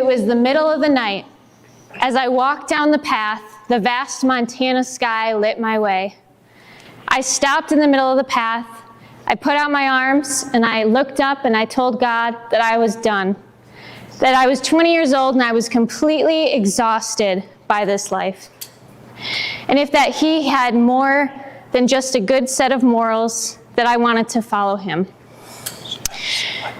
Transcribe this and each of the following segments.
was the middle of the night. As I walked down the path, the vast Montana sky lit my way. I stopped in the middle of the path. I put out my arms and I looked up and I told God that I was done. That I was 20 years old and I was completely exhausted by this life. And if that He had more than just a good set of morals, that I wanted to follow Him.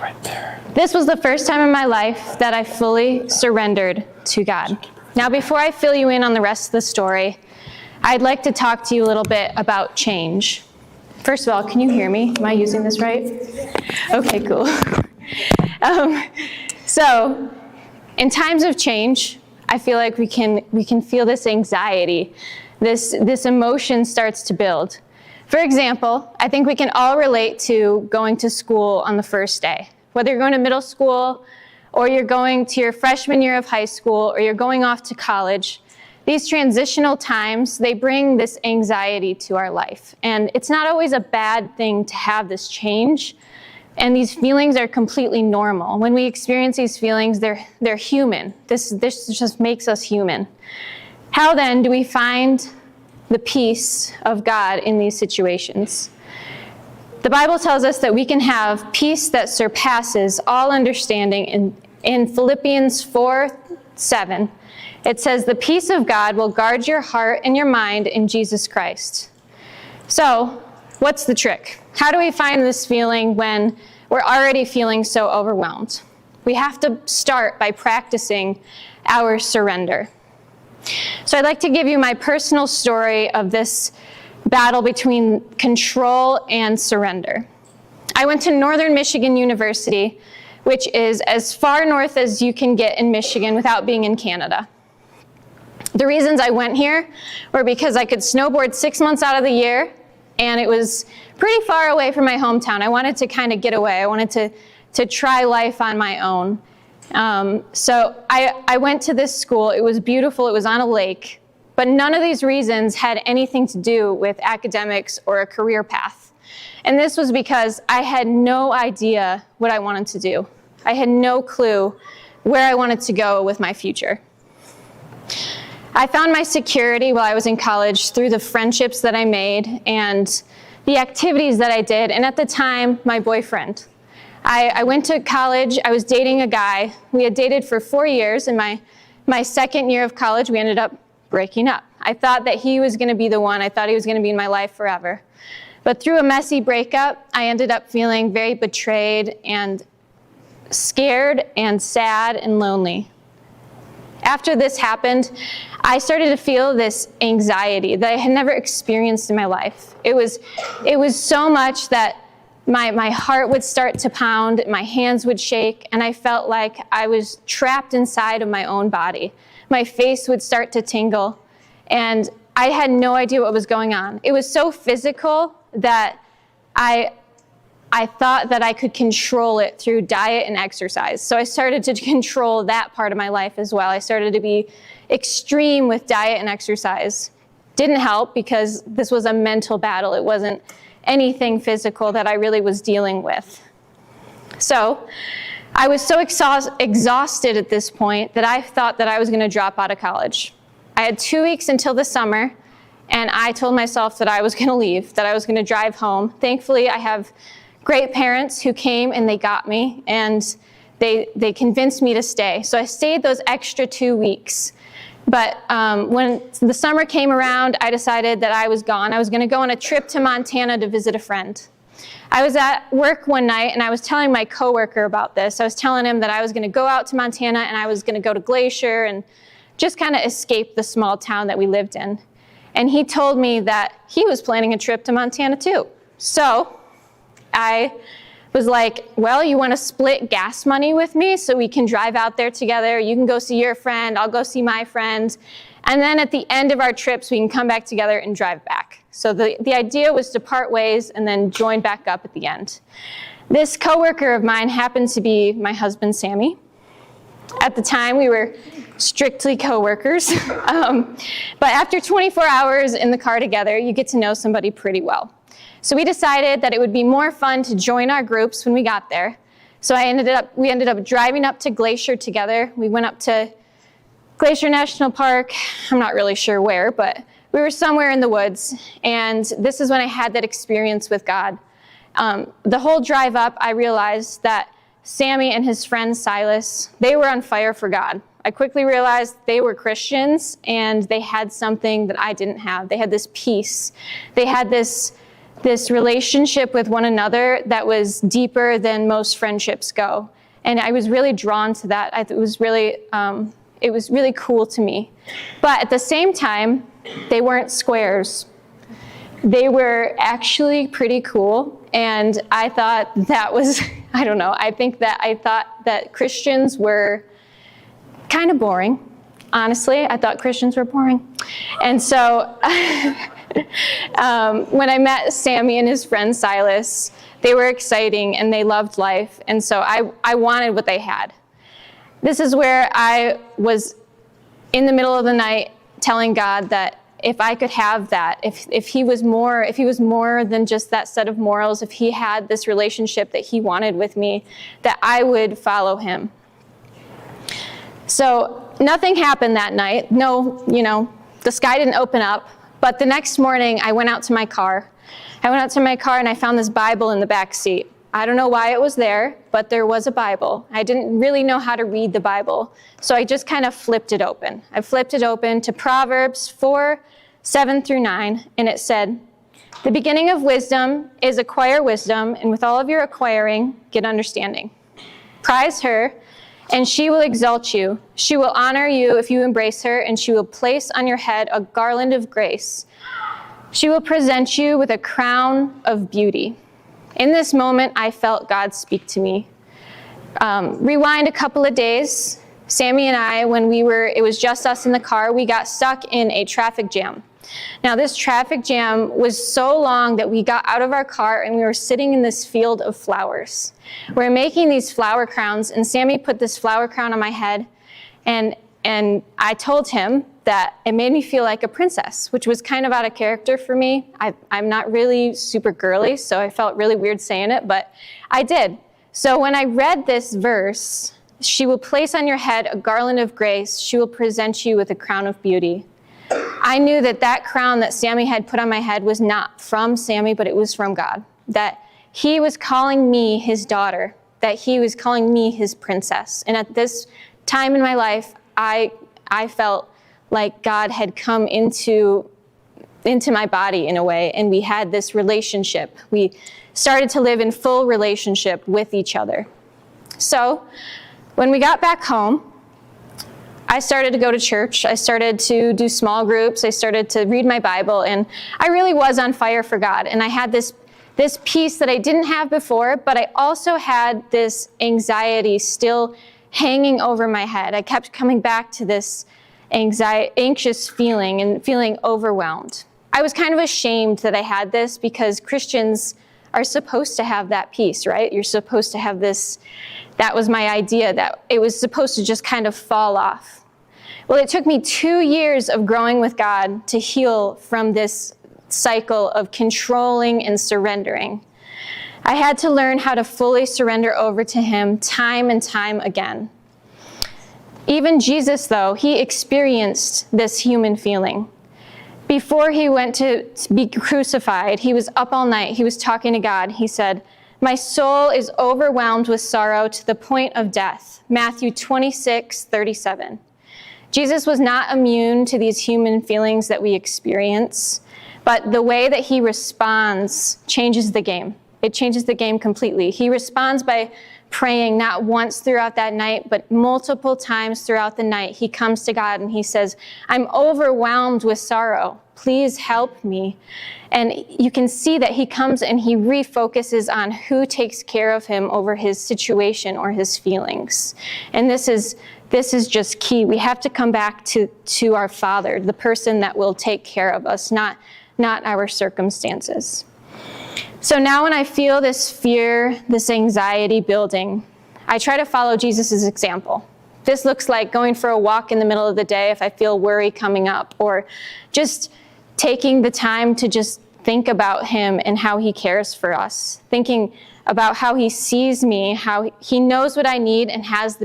Right there. This was the first time in my life that I fully surrendered to God. Now, before I fill you in on the rest of the story, I'd like to talk to you a little bit about change. First of all, can you hear me? Am I using this right? Okay, cool. So, in times of change, I feel like we can feel this anxiety. This emotion starts to build. For example, I think we can all relate to going to school on the first day. Whether you're going to middle school, or you're going to your freshman year of high school, or you're going off to college, these transitional times, they bring this anxiety to our life. And it's not always a bad thing to have this change. And these feelings are completely normal. When we experience these feelings, they're human. This just makes us human. How then do we find the peace of God in these situations? The Bible tells us that we can have peace that surpasses all understanding. In Philippians 4:7, it says, "The peace of God will guard your heart and your mind in Jesus Christ." So, what's the trick? How do we find this feeling when we're already feeling so overwhelmed? We have to start by practicing our surrender. So I'd like to give you my personal story of this battle between control and surrender. I went to Northern Michigan University, which is as far north as you can get in Michigan without being in Canada. The reasons I went here were because I could snowboard 6 months out of the year, and it was pretty far away from my hometown. I wanted to kind of get away. I wanted to try life on my own. So I went to this school. It was beautiful. It was on a lake. But none of these reasons had anything to do with academics or a career path. And this was because I had no idea what I wanted to do. I had no clue where I wanted to go with my future. I found my security while I was in college through the friendships that I made and the activities that I did, and at the time, my boyfriend. I went to college. I was dating a guy. We had dated for 4 years. In my second year of college, we ended up breaking up. I thought that he was going to be the one. I thought he was going to be in my life forever. But through a messy breakup, I ended up feeling very betrayed and scared and sad and lonely. After this happened, I started to feel this anxiety that I had never experienced in my life. It was so much that my heart would start to pound, my hands would shake, and I felt like I was trapped inside of my own body. My face would start to tingle, and I had no idea what was going on. It was so physical that I thought that I could control it through diet and exercise. So I started to control that part of my life as well. I started to be extreme with diet and exercise. Didn't help because this was a mental battle. It wasn't anything physical that I really was dealing with. So I was so exhausted at this point that I thought that I was going to drop out of college. I had 2 weeks until the summer, and I told myself that I was going to leave, that I was going to drive home. Thankfully, I have great parents who came and they got me, and they convinced me to stay. So I stayed those extra 2 weeks. But when the summer came around, I decided that I was gone. I was going to go on a trip to Montana to visit a friend. I was at work one night, and I was telling my coworker about this. I was telling him that I was going to go out to Montana, and I was going to go to Glacier and just kind of escape the small town that we lived in. And he told me that he was planning a trip to Montana too. So I was like, well, you want to split gas money with me so we can drive out there together? You can go see your friend, I'll go see my friend. And then at the end of our trips, we can come back together and drive back. So the idea was to part ways and then join back up at the end. This coworker of mine happened to be my husband, Sammy. At the time, we were strictly coworkers. But after 24 hours in the car together, you get to know somebody pretty well. So we decided that it would be more fun to join our groups when we got there. So we ended up driving up to Glacier together. We went up to Glacier National Park. I'm not really sure where, but we were somewhere in the woods. And this is when I had that experience with God. The whole drive up, I realized that Sammy and his friend Silas, they were on fire for God. I quickly realized they were Christians and they had something that I didn't have. They had this peace. They had this relationship with one another that was deeper than most friendships go. And I was really drawn to that. It was really cool to me. But at the same time, they weren't squares. They were actually pretty cool. And I thought that was, I thought that Christians were kind of boring. Honestly, I thought Christians were boring. And so when I met Sammy and his friend Silas, they were exciting and they loved life. And so I wanted what they had. This is where I was in the middle of the night telling God that if I could have that, if he was more than just that set of morals, if he had this relationship that he wanted with me, that I would follow him. So nothing happened that night. No, the sky didn't open up. But the next morning, I went out to my car. And I found this Bible in the back seat. I don't know why it was there, but there was a Bible. I didn't really know how to read the Bible, so I just kind of flipped it open. I flipped it open to Proverbs 4:7-9, and it said, "The beginning of wisdom is acquire wisdom, and with all of your acquiring, get understanding. Prize her, and she will exalt you. She will honor you if you embrace her, and she will place on your head a garland of grace. She will present you with a crown of beauty." In this moment, I felt God speak to me. Rewind a couple of days, Sammy and I, it was just us in the car, we got stuck in a traffic jam. Now, this traffic jam was so long that we got out of our car and we were sitting in this field of flowers. We're making these flower crowns, and Sammy put this flower crown on my head, and I told him that it made me feel like a princess, which was kind of out of character for me. I'm not really super girly, so I felt really weird saying it, but I did. So when I read this verse, "She will place on your head a garland of grace. She will present you with a crown of beauty," I knew that crown that Sammy had put on my head was not from Sammy, but it was from God. That he was calling me his daughter, that he was calling me his princess. And at this time in my life, I felt like God had come into my body in a way, and we had this relationship. We started to live in full relationship with each other. So when we got back home, I started to go to church. I started to do small groups. I started to read my Bible, and I really was on fire for God. And I had this peace that I didn't have before, but I also had this anxiety still hanging over my head. I kept coming back to this anxious feeling and feeling overwhelmed. I was kind of ashamed that I had this, because Christians are supposed to have that peace, right? You're supposed to have this. That was my idea, that it was supposed to just kind of fall off. Well, it took me 2 years of growing with God to heal from this cycle of controlling and surrendering. I had to learn how to fully surrender over to him time and time again. Even Jesus, though, he experienced this human feeling. Before he went to be crucified, he was up all night. He was talking to God. He said, "My soul is overwhelmed with sorrow to the point of death." Matthew 26:37. Jesus was not immune to these human feelings that we experience, but the way that he responds changes the game. It changes the game completely. He responds by praying not once throughout that night, but multiple times throughout the night. He comes to God and he says, "I'm overwhelmed with sorrow. Please help me." And you can see that he comes and he refocuses on who takes care of him over his situation or his feelings. And this is just key. We have to come back to our Father, the person that will take care of us, not our circumstances. So now when I feel this fear, this anxiety building, I try to follow Jesus' example. This looks like going for a walk in the middle of the day if I feel worry coming up, or just taking the time to just think about him and how he cares for us, thinking about how he sees me, how he knows what I need and has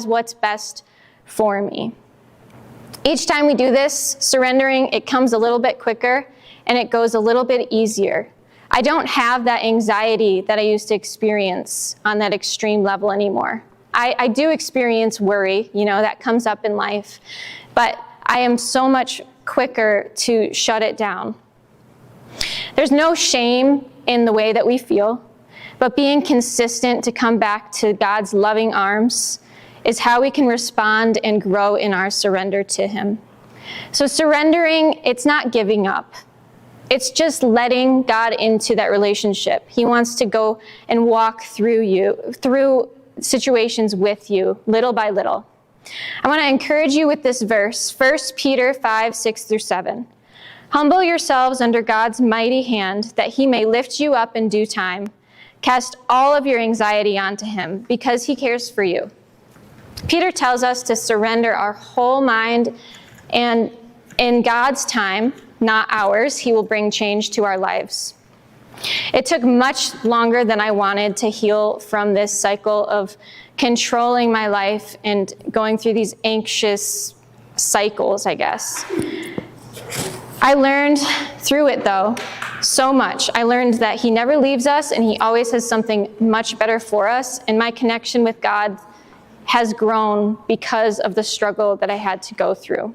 what's best for me. Each time we do this, surrendering, it comes a little bit quicker and it goes a little bit easier. I don't have that anxiety that I used to experience on that extreme level anymore. I do experience worry, that comes up in life, but I am so much quicker to shut it down. There's no shame in the way that we feel, but being consistent to come back to God's loving arms is how we can respond and grow in our surrender to him. So surrendering, it's not giving up. It's just letting God into that relationship. He wants to go and walk through situations with you, little by little. I want to encourage you with this verse, 1 Peter 5:6-7. Humble yourselves under God's mighty hand, that he may lift you up in due time. Cast all of your anxiety onto him, because he cares for you. Peter tells us to surrender our whole mind, and in God's time, not ours, he will bring change to our lives. It took much longer than I wanted to heal from this cycle of controlling my life and going through these anxious cycles, I guess. I learned through it, though, so much. I learned that he never leaves us and he always has something much better for us, and my connection with God has grown because of the struggle that I had to go through.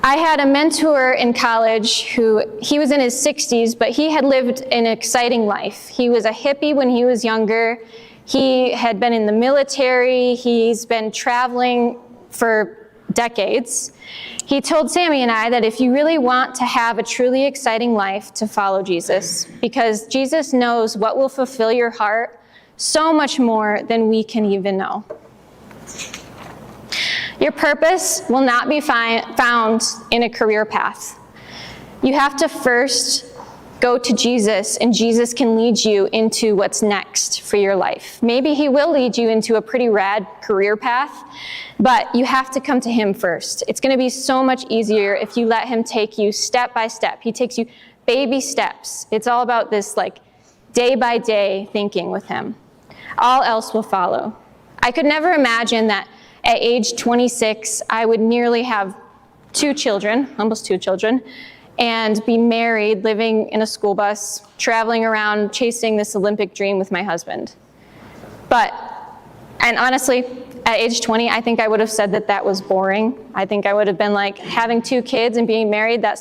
I had a mentor in college he was in his 60s, but he had lived an exciting life. He was a hippie when he was younger. He had been in the military. He's been traveling for decades. He told Sammy and I that if you really want to have a truly exciting life, to follow Jesus, because Jesus knows what will fulfill your heart so much more than we can even know. Your purpose will not be found in a career path. You have to first go to Jesus, and Jesus can lead you into what's next for your life. Maybe he will lead you into a pretty rad career path, but you have to come to him first. It's going to be so much easier if you let him take you step by step. He takes you baby steps. It's all about this day by day thinking with him. All else will follow. I could never imagine that at age 26, I would nearly have almost two children, and be married, living in a school bus, traveling around, chasing this Olympic dream with my husband. And honestly, at age 20, I think I would have said that was boring. I think I would have been like, having 2 kids and being married, I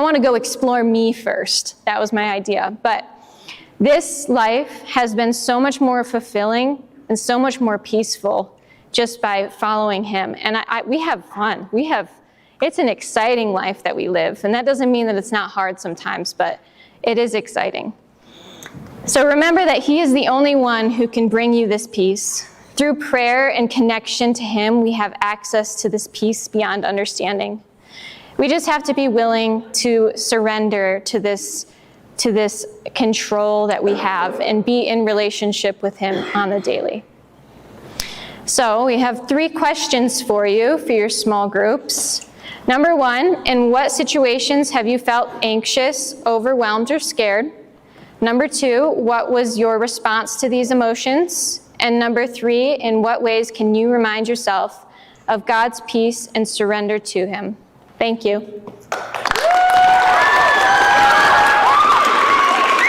want to go explore me first. That was my idea. But this life has been so much more fulfilling and so much more peaceful just by following him. And we have fun. It's an exciting life that we live. And that doesn't mean that it's not hard sometimes, but it is exciting. So remember that he is the only one who can bring you this peace. Through prayer and connection to him, we have access to this peace beyond understanding. We just have to be willing to surrender to this control that we have and be in relationship with him on the daily. So we have 3 questions for you for your small groups. Number 1, in what situations have you felt anxious, overwhelmed, or scared? Number 2, what was your response to these emotions? And number 3, in what ways can you remind yourself of God's peace and surrender to him? Thank you.